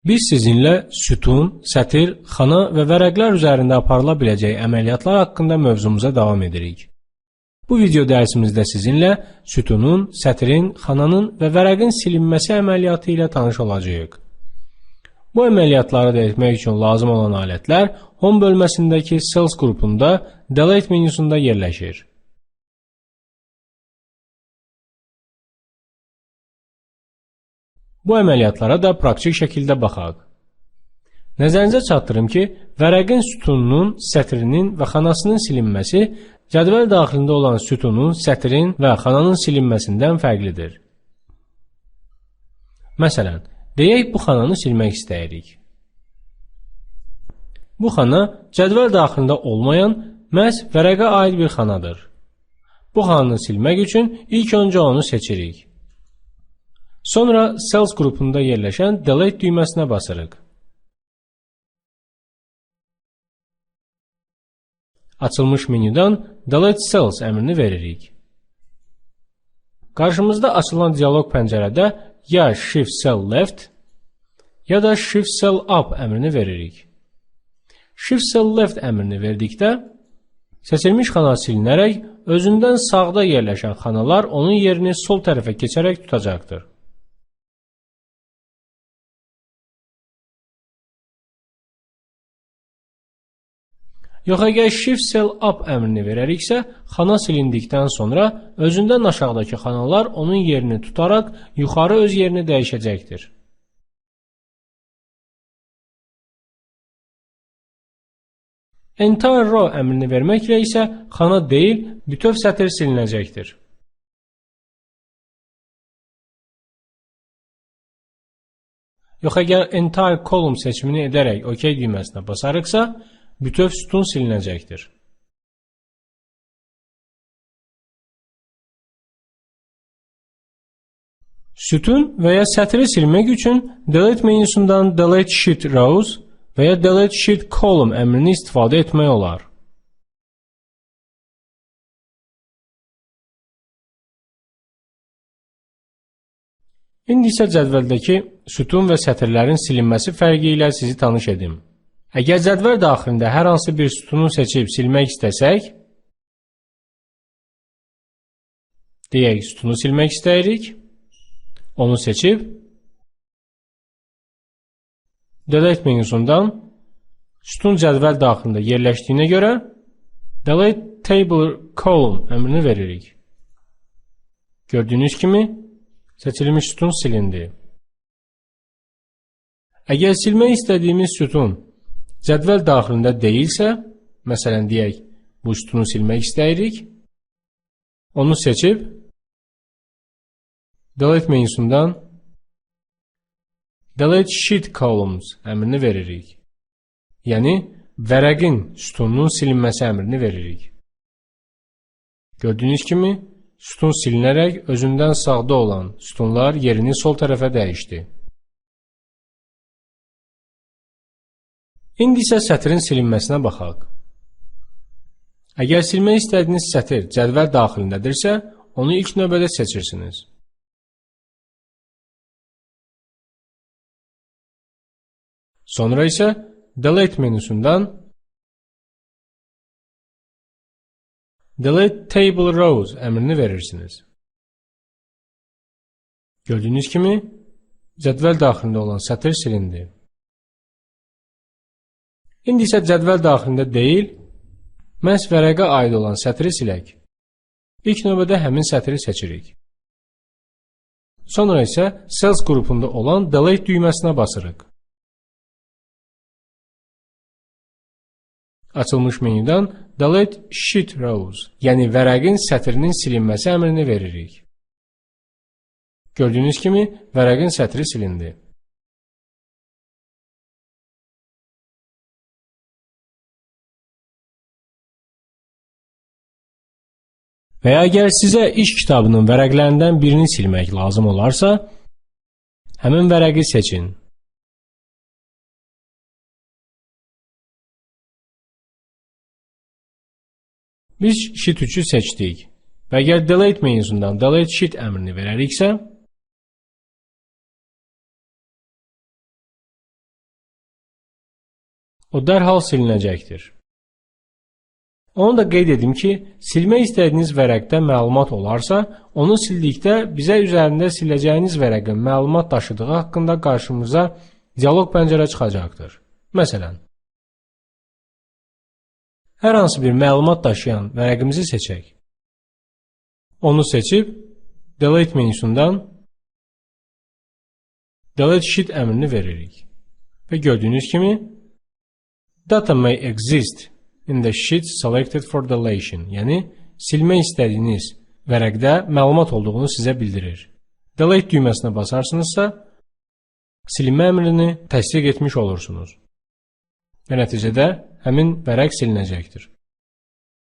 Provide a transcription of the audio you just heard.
Biz sizinlə sütun, sətir, xana və vərəqlər üzərində aparıla biləcək əməliyyatlar haqqında mövzumuza davam edirik. Bu video dərsimizdə sizinlə sütunun, sətirin, xananın və vərəqin silinməsi əməliyyatı ilə tanış olacağıq. Bu əməliyyatları da etmək üçün lazım olan alətlər Home bölməsindəki Cells qrupunda Delete menüsündə yerləşir. Bu əməliyyatlara da praktik şəkildə baxaq. Nəzərinizə çatdırım ki, vərəqin sütununun, sətirinin və xanasının silinməsi cədvəl daxilində olan sütunun, sətirin və xananın silinməsindən fərqlidir. Məsələn, deyək bu xananı silmək istəyirik. Bu xana cədvəl daxilində olmayan məhz vərəqə aid bir xanadır. Bu xananı silmək üçün ilk öncə onu seçirik. Sonra Cells qrupunda yerləşən Delete düyməsinə basırıq. Açılmış menüdən Delete Cells əmrini veririk. Qarşımızda açılan dialoq pəncərədə ya Shift Cell Left ya da Shift Cell Up əmrini veririk. Shift Cell Left əmrini verdikdə seçilmiş xana silinərək özündən sağda yerləşən xanalar onun yerini sol tərəfə keçərək tutacaqdır. Yox, əgər Shift Cell Up əmrini verəriksə, xana silindikdən sonra özündən aşağıdakı xanalar onun yerini tutaraq yuxarı öz yerini dəyişəcəkdir. Entire Row əmrini verməklə isə xana deyil, bütöv sətir silinəcəkdir. Yox, əgər Entire Column seçimini edərək OK düyməsinə basarıqsa, bütöv sütun silinəcəkdir. Sütun və ya sətiri silmək üçün Delete menüsündən Delete Sheet Rows və ya Delete Sheet Column əmrini istifadə etmək olar. İndi isə cədvəldəki sütun və sətirlərin silinməsi fərqi ilə sizi tanış edim. Əgər cədvəl daxilində hər hansı bir sütunu seçib silmək istəsək, deyək sütunu silmək istəyirik, onu seçib, Delete menüsündən sütun cədvəl daxilində yerləşdiyinə görə Delete Table Column əmrini veririk. Gördüyünüz kimi, seçilmiş sütun silindi. Əgər silmək istədiyimiz sütun cədvəl daxilində deyilsə, məsələn deyək, bu sütunu silmək istəyirik, onu seçib, Delete menüsündən Delete Sheet Columns əmrini veririk. Yəni, vərəqin sütununun silinməsi əmrini veririk. Gördüyünüz kimi, sütun silinərək özündən sağda olan sütunlar yerini sol tərəfə dəyişdi. İndi isə sətirin silinməsinə baxaq. Əgər silmək istədiyiniz sətir cədvəl daxilindədirsə, onu ilk növbədə seçirsiniz. Sonra isə Delete menüsündən Delete Table Rows əmrini verirsiniz. Gördüyünüz kimi, cədvəl daxilində olan sətir silindi. İndi isə cədvəl daxilində deyil, məhz vərəqə aid olan sətiri silək. İlk növbədə həmin sətiri seçirik. Sonra isə Cells qrupunda olan Delete düyməsinə basırıq. Açılmış menüdən Delete Sheet Rows, yəni vərəqin sətirinin silinməsi əmrini veririk. Gördüyünüz kimi, vərəqin sətiri silindi. Və ya əgər sizə iş kitabının vərəqlərindən birini silmək lazım olarsa, həmin vərəqi seçin. Biz Sheet 3-ü seçdik və əgər Delete menüsündən Delete Sheet əmrini verəriksə, o dərhal silinəcəkdir. Onu da qeyd edim ki, silmək istədiyiniz vərəqdə məlumat olarsa, onu sildikdə bizə üzərində siləcəyiniz vərəqin məlumat daşıdığı haqqında qarşımıza dialoq pəncərə çıxacaqdır. Məsələn, hər hansı bir məlumat daşıyan vərəqimizi seçək. Onu seçib, Delete menüsündən Delete Sheet əmrini veririk. Və gördüyünüz kimi, Data may exist in the sheet selected for deletion, yəni silmək istədiyiniz vərəqdə məlumat olduğunu sizə bildirir. Delete düyməsinə basarsınızsa, silinmə əmrini təsdiq etmiş olursunuz və nəticədə həmin vərəq silinəcəkdir.